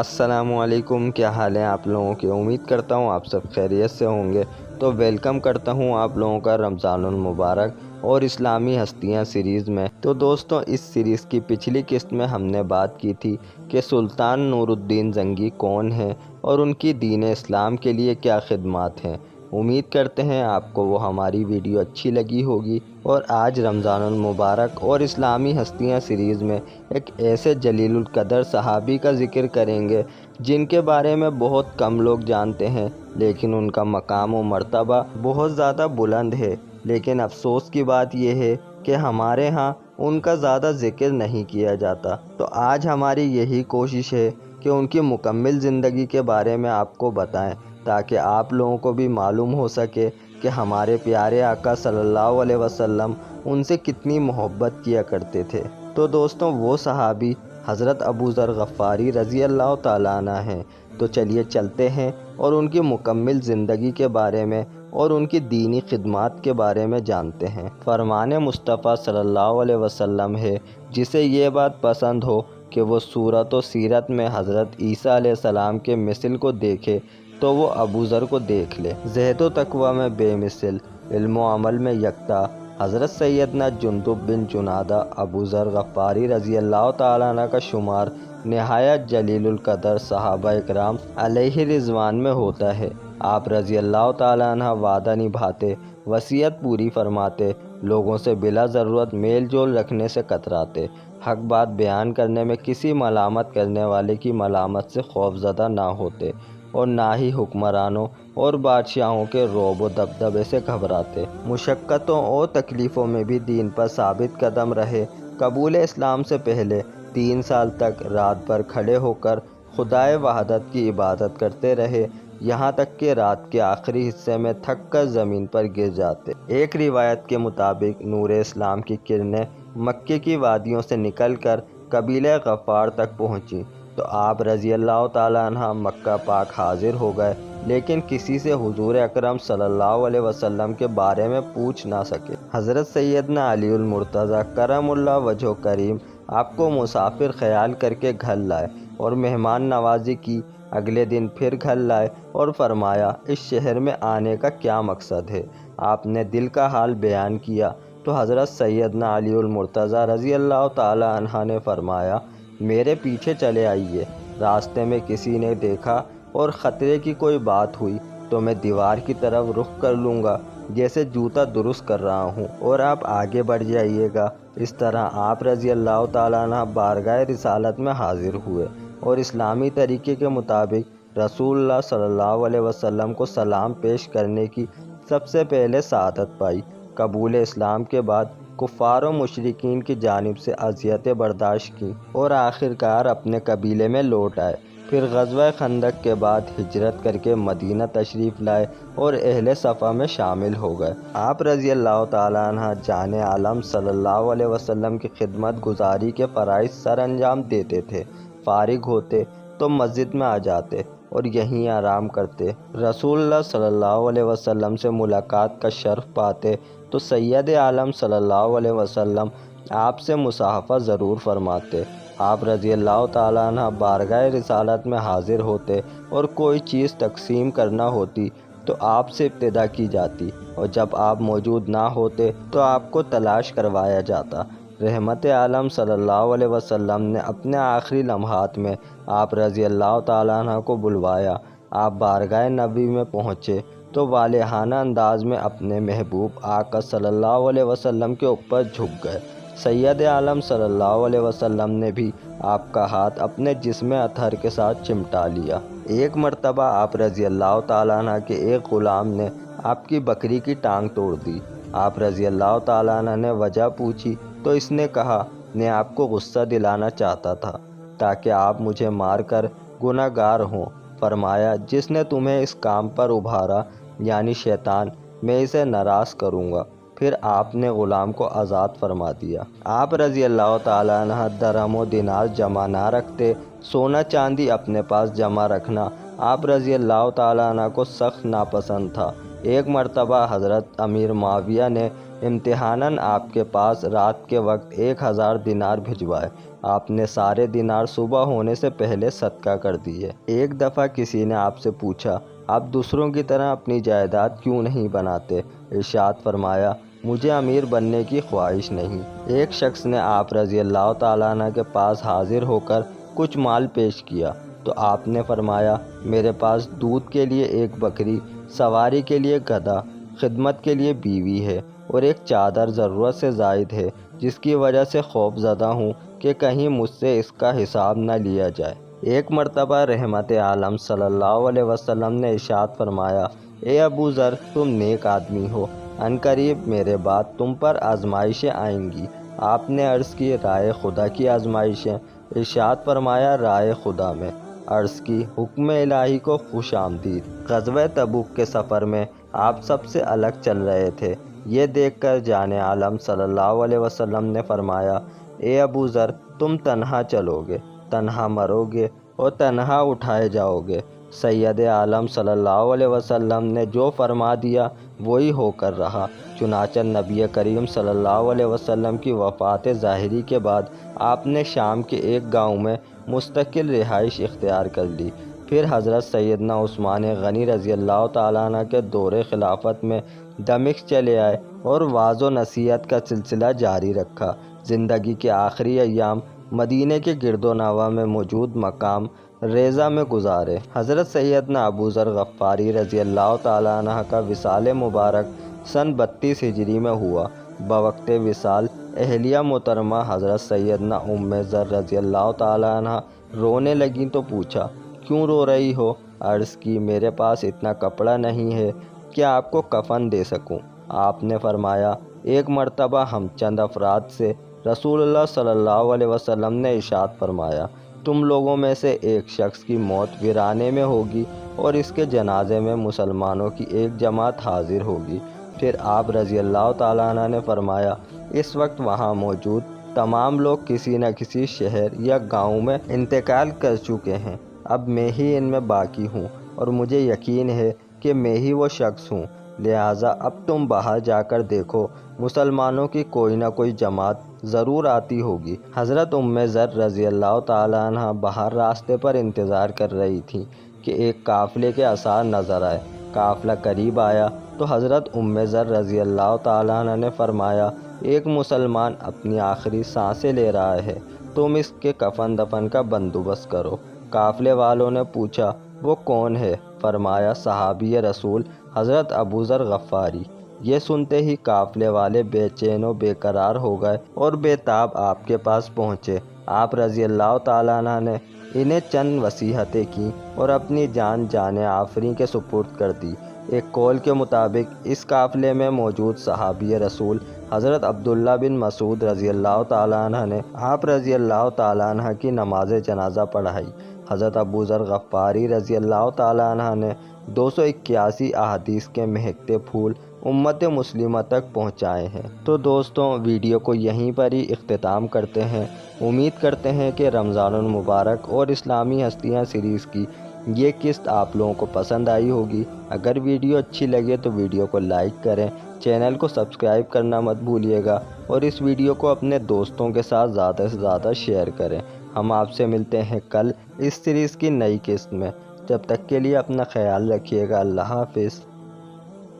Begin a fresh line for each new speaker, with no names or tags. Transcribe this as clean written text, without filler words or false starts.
السلام علیکم، کیا حال ہیں آپ لوگوں کی؟ امید کرتا ہوں آپ سب خیریت سے ہوں گے۔ تو ویلکم کرتا ہوں آپ لوگوں کا رمضان المبارک اور اسلامی ہستیاں سیریز میں۔ تو دوستوں، اس سیریز کی پچھلی قسط میں ہم نے بات کی تھی کہ سلطان نور الدین زنگی کون ہیں اور ان کی دین اسلام کے لیے کیا خدمات ہیں۔ امید کرتے ہیں آپ کو وہ ہماری ویڈیو اچھی لگی ہوگی، اور آج رمضان المبارک اور اسلامی ہستیاں سیریز میں ایک ایسے جلیل القدر صحابی کا ذکر کریں گے جن کے بارے میں بہت کم لوگ جانتے ہیں، لیکن ان کا مقام و مرتبہ بہت زیادہ بلند ہے۔ لیکن افسوس کی بات یہ ہے کہ ہمارے ہاں ان کا زیادہ ذکر نہیں کیا جاتا۔ تو آج ہماری یہی کوشش ہے کہ ان کی مکمل زندگی کے بارے میں آپ کو بتائیں، تاکہ آپ لوگوں کو بھی معلوم ہو سکے کہ ہمارے پیارے آقا صلی اللہ علیہ وسلم ان سے کتنی محبت کیا کرتے تھے۔ تو دوستوں، وہ صحابی حضرت ابو ذر غفاری رضی اللہ تعالیٰ عنہ ہیں۔ تو چلیے چلتے ہیں اور ان کی مکمل زندگی کے بارے میں اور ان کی دینی خدمات کے بارے میں جانتے ہیں۔ فرمان مصطفیٰ صلی اللہ علیہ وسلم ہے، جسے یہ بات پسند ہو کہ وہ صورت و سیرت میں حضرت عیسیٰ علیہ السلام کے مثل کو دیکھے تو وہ ابو ذر کو دیکھ لے۔ زہد و تقویٰ میں بے مثل، علم و عمل میں یکتا، حضرت سیدنا جندب بن جنادہ ابو ذر غفاری رضی اللہ تعالیٰ عنہ کا شمار نہایت جلیل القدر صحابہ اکرام علیہ رضوان میں ہوتا ہے۔ آپ رضی اللہ تعالیٰ عنہ وعدہ نبھاتے، وصیت پوری فرماتے، لوگوں سے بلا ضرورت میل جول رکھنے سے کتراتے، حق بات بیان کرنے میں کسی ملامت کرنے والے کی ملامت سے خوفزدہ نہ ہوتے، اور نہ ہی حکمرانوں اور بادشاہوں کے رعب و دبدبے سے گھبراتے۔ مشقتوں اور تکلیفوں میں بھی دین پر ثابت قدم رہے۔ قبول اسلام سے پہلے 3 سال تک رات بھر کھڑے ہو کر خدائے وحدت کی عبادت کرتے رہے، یہاں تک کہ رات کے آخری حصے میں تھک کر زمین پر گر جاتے۔ ایک روایت کے مطابق نور اسلام کی کرنیں مکے کی وادیوں سے نکل کر قبیلہ غفار تک پہنچیں تو آپ رضی اللہ تعالیٰ عنہ مکہ پاک حاضر ہو گئے، لیکن کسی سے حضور اکرم صلی اللہ علیہ وسلم کے بارے میں پوچھ نہ سکے۔ حضرت سیدنا علی المرتضیٰ کرم اللہ وجہ کریم آپ کو مسافر خیال کر کے گھر لائے اور مہمان نوازی کی۔ اگلے دن پھر گھر لائے اور فرمایا، اس شہر میں آنے کا کیا مقصد ہے؟ آپ نے دل کا حال بیان کیا تو حضرت سیدنا علی المرتضیٰ رضی اللہ تعالی عنہ نے فرمایا، میرے پیچھے چلے آئیے۔ راستے میں کسی نے دیکھا اور خطرے کی کوئی بات ہوئی تو میں دیوار کی طرف رخ کر لوں گا جیسے جوتا درست کر رہا ہوں، اور آپ آگے بڑھ جائیے گا۔ اس طرح آپ رضی اللہ تعالیٰ عنہ بارگاہ رسالت میں حاضر ہوئے اور اسلامی طریقے کے مطابق رسول اللہ صلی اللہ علیہ وسلم کو سلام پیش کرنے کی سب سے پہلے سعادت پائی۔ قبول اسلام کے بعد کفار و مشرکین کی جانب سے اذیتیں برداشت کی اور آخرکار اپنے قبیلے میں لوٹ آئے۔ پھر غزوہ خندق کے بعد ہجرت کر کے مدینہ تشریف لائے اور اہل صفا میں شامل ہو گئے۔ آپ رضی اللہ تعالیٰ عنہ جان عالم صلی اللہ علیہ وسلم کی خدمت گزاری کے فرائض سر انجام دیتے تھے۔ فارغ ہوتے تو مسجد میں آ جاتے اور یہیں آرام کرتے۔ رسول اللہ صلی اللہ علیہ وسلم سے ملاقات کا شرف پاتے تو سید عالم صلی اللہ علیہ وسلم آپ سے مصافحہ ضرور فرماتے۔ آپ رضی اللہ تعالیٰ عنہ بارگاہ رسالت میں حاضر ہوتے اور کوئی چیز تقسیم کرنا ہوتی تو آپ سے ابتدا کی جاتی، اور جب آپ موجود نہ ہوتے تو آپ کو تلاش کروایا جاتا۔ رحمت عالم صلی اللہ علیہ وسلم نے اپنے آخری لمحات میں آپ رضی اللہ تعالیٰ عنہ کو بلوایا۔ آپ بارگاہ نبی میں پہنچے تو والہانہ انداز میں اپنے محبوب آقا صلی اللہ علیہ وسلم کے اوپر جھک گئے۔ سید عالم صلی اللہ علیہ وسلم نے بھی آپ کا ہاتھ اپنے جسم اطہر کے ساتھ چمٹا لیا۔ ایک مرتبہ آپ رضی اللہ تعالیٰ عنہ کے ایک غلام نے آپ کی بکری کی ٹانگ توڑ دی۔ آپ رضی اللہ تعالیٰ عنہ نے وجہ پوچھی تو اس نے کہا، میں آپ کو غصہ دلانا چاہتا تھا تاکہ آپ مجھے مار کر گناہ گار ہوں۔ فرمایا، جس نے تمہیں اس کام پر ابھارا یعنی شیطان، میں اسے ناراض کروں گا۔ پھر آپ نے غلام کو آزاد فرما دیا۔ آپ رضی اللہ تعالیٰ عنہ درہم و دینار جمع نہ رکھتے، سونا چاندی اپنے پاس جمع رکھنا آپ رضی اللہ تعالیٰ عنہ کو سخت ناپسند تھا۔ ایک مرتبہ حضرت امیر معاویہ نے امتحاناً آپ کے پاس رات کے وقت 1000 دینار بھجوائے۔ آپ نے سارے دینار صبح ہونے سے پہلے صدقہ کر دیے۔ ایک دفعہ کسی نے آپ سے پوچھا، آپ دوسروں کی طرح اپنی جائیداد کیوں نہیں بناتے؟ ارشاد فرمایا، مجھے امیر بننے کی خواہش نہیں۔ ایک شخص نے آپ رضی اللہ تعالیٰ عنہ کے پاس حاضر ہو کر کچھ مال پیش کیا تو آپ نے فرمایا، میرے پاس دودھ کے لیے ایک بکری، سواری کے لیے گدھا، خدمت کے لیے بیوی ہے اور ایک چادر ضرورت سے زائد ہے، جس کی وجہ سے خوف زدہ ہوں کہ کہیں مجھ سے اس کا حساب نہ لیا جائے۔ ایک مرتبہ رحمت عالم صلی اللہ علیہ وسلم نے ارشاد فرمایا، اے ابو ذر، تم نیک آدمی ہو، عنقریب میرے بعد تم پر آزمائشیں آئیں گی۔ آپ نے عرض کی، رائے خدا کی آزمائشیں؟ ارشاد فرمایا، رائے خدا میں۔ عرض کی، حکم الہی کو خوش آمدید۔ غزوہ تبوک کے سفر میں آپ سب سے الگ چل رہے تھے۔ یہ دیکھ کر جان عالم صلی اللہ علیہ وسلم نے فرمایا، اے ابو ذر، تم تنہا چلو گے، تنہا مرو گے اور تنہا اٹھائے جاؤ گے۔ سید عالم صلی اللہ علیہ وسلم نے جو فرما دیا وہی ہو کر رہا۔ چنانچہ نبی کریم صلی اللہ علیہ وسلم کی وفات ظاہری کے بعد آپ نے شام کے ایک گاؤں میں مستقل رہائش اختیار کر لی۔ پھر حضرت سیدنا عثمان غنی رضی اللہ تعالیٰ عنہ کے دور خلافت میں دمشق چلے آئے اور وعظ و نصیحت کا سلسلہ جاری رکھا۔ زندگی کے آخری ایام مدینہ کے گرد و نواح میں موجود مقام ریضہ میں گزارے۔ حضرت سیدنا ابو ذر غفاری رضی اللہ تعالیٰ عنہ کا وصال مبارک سن 32 ہجری میں ہوا۔ بوقت وصال اہلیہ محترمہ حضرت سیدنا ذر رضی اللہ تعالیٰ عنہ رونے لگیں تو پوچھا، کیوں رو رہی ہو؟ عرض کی، میرے پاس اتنا کپڑا نہیں ہے کہ آپ کو کفن دے سکوں۔ آپ نے فرمایا، ایک مرتبہ ہم چند افراد سے رسول اللہ صلی اللہ علیہ وسلم نے ارشاد فرمایا، تم لوگوں میں سے ایک شخص کی موت ویرانے میں ہوگی اور اس کے جنازے میں مسلمانوں کی ایک جماعت حاضر ہوگی۔ پھر آپ رضی اللہ تعالیٰ عنہ نے فرمایا، اس وقت وہاں موجود تمام لوگ کسی نہ کسی شہر یا گاؤں میں انتقال کر چکے ہیں، اب میں ہی ان میں باقی ہوں اور مجھے یقین ہے کہ میں ہی وہ شخص ہوں، لہٰذا اب تم باہر جا کر دیکھو، مسلمانوں کی کوئی نہ کوئی جماعت ضرور آتی ہوگی۔ حضرت ذر رضی اللہ تعالیٰ عنہ باہر راستے پر انتظار کر رہی تھیں کہ ایک قافلے کے آثار نظر آئے۔ قافلہ قریب آیا تو حضرت ذر رضی اللہ تعالیٰ عنہ نے فرمایا، ایک مسلمان اپنی آخری سانسیں لے رہا ہے، تم اس کے کفن دفن کا بندوبست کرو۔ قافلے والوں نے پوچھا، وہ کون ہے؟ فرمایا، صحابی رسول حضرت ابو ذر غفاری۔ یہ سنتے ہی قافلے والے بے چین و بے قرار ہو گئے اور بے تاب آپ کے پاس پہنچے۔ آپ رضی اللہ تعالیٰ عنہ نے انہیں چند نصیحتیں کیں اور اپنی جان آفریں کے سپرد کر دی۔ ایک قول کے مطابق اس قافلے میں موجود صحابی رسول حضرت عبداللہ بن مسعود رضی اللہ تعالیٰ عنہ نے آپ رضی اللہ تعالیٰ عنہ کی نماز جنازہ پڑھائی۔ حضرت ابو ذر غفاری رضی اللہ تعالیٰ عنہ نے 281 احادیث کے مہکتے پھول امت مسلمہ تک پہنچائے ہیں۔ تو دوستوں، ویڈیو کو یہیں پر ہی اختتام کرتے ہیں۔ امید کرتے ہیں کہ رمضان المبارک اور اسلامی ہستیاں سیریز کی یہ قسط آپ لوگوں کو پسند آئی ہوگی۔ اگر ویڈیو اچھی لگے تو ویڈیو کو لائک کریں، چینل کو سبسکرائب کرنا مت بھولیے گا اور اس ویڈیو کو اپنے دوستوں کے ساتھ زیادہ سے زیادہ شیئر کریں۔ ہم آپ سے ملتے ہیں کل اس سیریز کی نئی قسط میں۔ جب تک کے لیے اپنا خیال رکھیے گا۔ اللہ حافظ۔